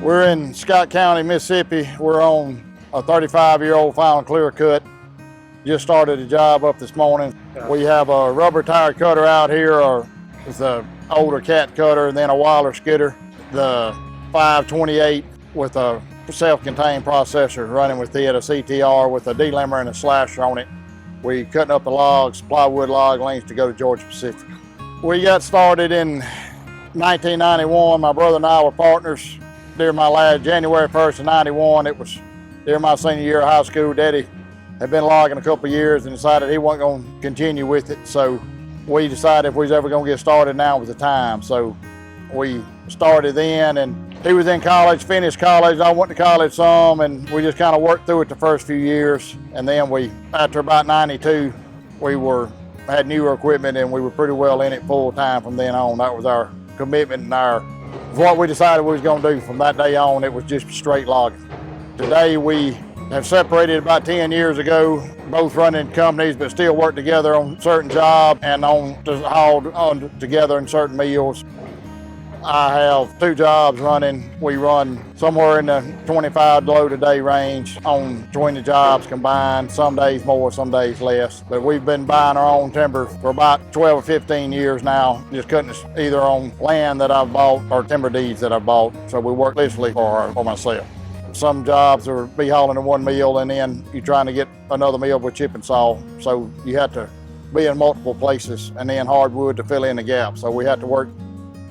We're in Scott County, Mississippi. We're on a 35-year-old final clear cut. Just started a job up this morning. We have a rubber tire cutter out here, it's the older Cat cutter, and then a Wilder skidder. The 528 with a self-contained processor running with it, a CTR with a delimber and a slasher on it. We cutting up the logs, plywood log lengths to go to Georgia Pacific. We got started in 1991. My brother and I were partners during my last January 1st of 91. It was during my senior year of high school. Daddy had been logging a couple of years and decided he wasn't going to continue with it. So we decided if we was ever going to get started, now was the time. So we started then, and he was in college, finished college. I went to college some, and we just kind of worked through it the first few years. And then after about 92, we had newer equipment, and we were pretty well in it full time from then on. That was our commitment and what we decided we was going to do from that day on. It was just straight logging. Today we have separated about 10 years ago, both running companies, but still work together on certain jobs and haul on together in certain mills. I have 2 jobs running. We run somewhere in the 25 load a day range on 20 jobs combined, some days more, some days less. But we've been buying our own timber for about 12 or 15 years now, just cutting it either on land that I've bought or timber deeds that I've bought. So we work literally for myself. Some jobs are be hauling in one mill, and then you're trying to get another mill with chip and saw. So you have to be in multiple places, and then hardwood to fill in the gap. So we have to work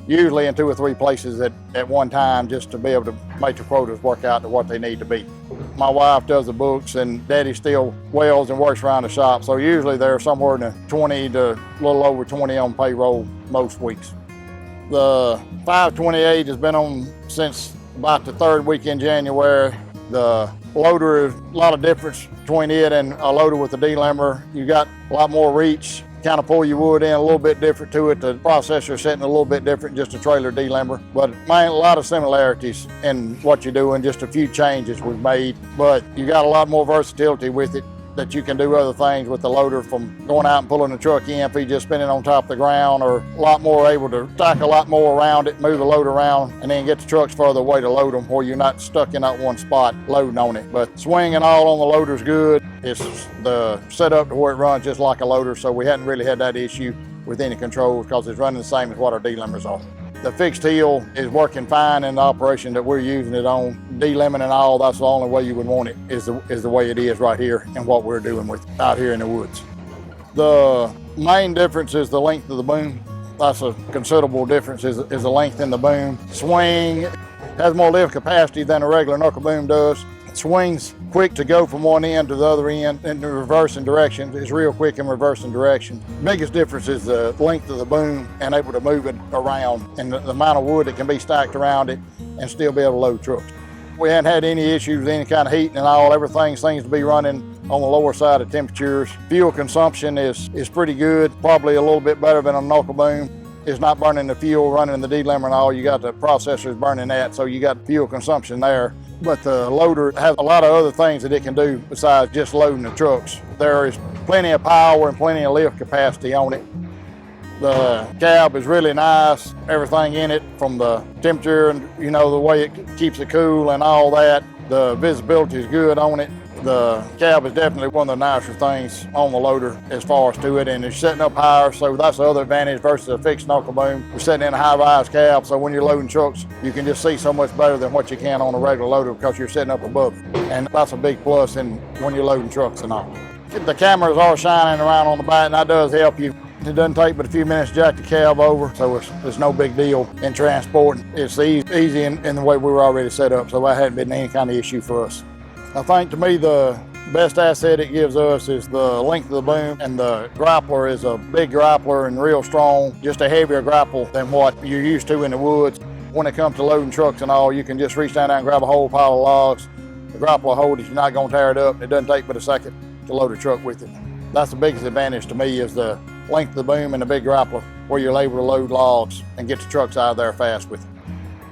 usually in 2 or 3 places at one time, just to be able to make the quotas work out to what they need to be. My wife does the books, and Daddy still welds and works around the shop. So usually they're somewhere in the 20 to a little over 20 on payroll most weeks. The 528 has been on since about the 3rd week in January. The loader is a lot of difference between it and a loader with a delimber. You got a lot more reach. Kind of pull your wood in a little bit different to it. The processor setting a little bit different, just a trailer delimber. But man, a lot of similarities in what you're doing, just a few changes we've made. But you got a lot more versatility with it, that you can do other things with the loader, from going out and pulling the truck in if you just spinning on top of the ground, or a lot more able to stack a lot more around it, move the load around, and then get the trucks further away to load them where you're not stuck in that one spot loading on it. But swing and all on the loader's good. It's the setup to where it runs just like a loader, so we hadn't really had that issue with any controls because it's running the same as what our delimbers are. The fixed heel is working fine in the operation that we're using it on. Delimbing and all, that's the only way you would want it, is the way it is right here and what we're doing with out here in the woods. The main difference is the length of the boom. That's a considerable difference, is the length in the boom. Swing has more lift capacity than a regular knuckle boom does. It swings quick to go from one end to the other end in the reversing direction. It's real quick in reversing direction. Biggest difference is the length of the boom and able to move it around, and the amount of wood that can be stacked around it and still be able to load trucks. We haven't had any issues with any kind of heating and all. Everything seems to be running on the lower side of temperatures. Fuel consumption is pretty good, probably a little bit better than a knuckle boom. It's not burning the fuel, running the delimber and all. You got the processors burning that, so you got fuel consumption there. But the loader has a lot of other things that it can do besides just loading the trucks. There is plenty of power and plenty of lift capacity on it. The cab is really nice. Everything in it, from the temperature and the way it keeps it cool and all that. The visibility is good on it. The cab is definitely one of the nicer things on the loader as far as to it, and it's setting up higher, so that's the other advantage versus a fixed knuckle boom. We're setting in a high-rise cab, so when you're loading trucks, you can just see so much better than what you can on a regular loader because you're setting up above it, and that's a big plus when you're loading trucks and all. The cameras are shining around on the back, and that does help you. It doesn't take but a few minutes to jack the cab over, so it's no big deal in transporting. It's easy in the way we were already set up, so that hadn't been any kind of issue for us. I think to me the best asset it gives us is the length of the boom, and the grappler is a big grappler and real strong, just a heavier grapple than what you're used to in the woods. When it comes to loading trucks and all, you can just reach down there and grab a whole pile of logs. The grappler will hold it, you're not going to tear it up. It doesn't take but a second to load a truck with it. That's the biggest advantage to me, is the length of the boom and the big grappler, where you're able to load logs and get the trucks out of there fast with it.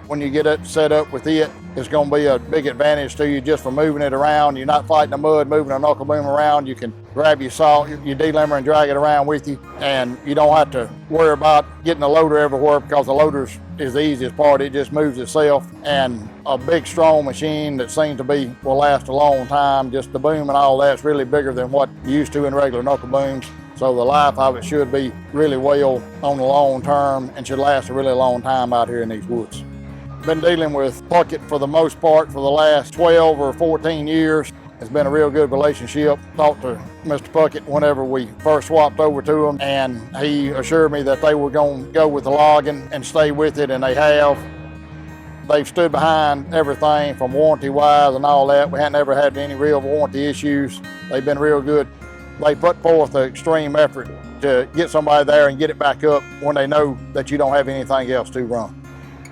When you get it set up with it, It's going to be a big advantage to you just for moving it around. You're not fighting the mud, moving a knuckle boom around. You can grab your saw, your delimber, and drag it around with you. And you don't have to worry about getting the loader everywhere because the loader is the easiest part. It just moves itself. And a big, strong machine that seems to will last a long time. Just the boom and all that's really bigger than what you're used to in regular knuckle booms. So the life of it should be really well on the long term and should last a really long time out here in these woods. Been dealing with Puckett for the most part for the last 12 or 14 years. It's been a real good relationship. Talked to Mr. Puckett whenever we first swapped over to him, and he assured me that they were going to go with the logging and stay with it, and they have. They've stood behind everything from warranty-wise and all that. We haven't ever had any real warranty issues. They've been real good. They put forth an extreme effort to get somebody there and get it back up when they know that you don't have anything else to run.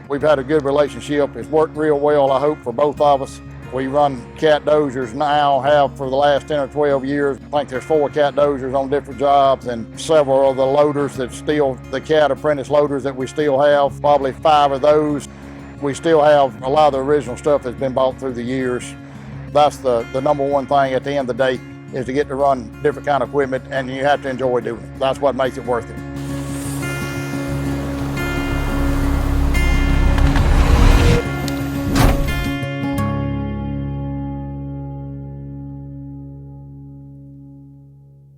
We've had a good relationship. It's worked real well, I hope, for both of us. We run Cat dozers now, have for the last 10 or 12 years. I think there's 4 Cat dozers on different jobs and several of the loaders that still, the Cat apprentice loaders that we still have, probably 5 of those. We still have a lot of the original stuff that's been bought through the years. That's the number one thing at the end of the day, is to get to run different kind of equipment, and you have to enjoy doing it. That's what makes it worth it.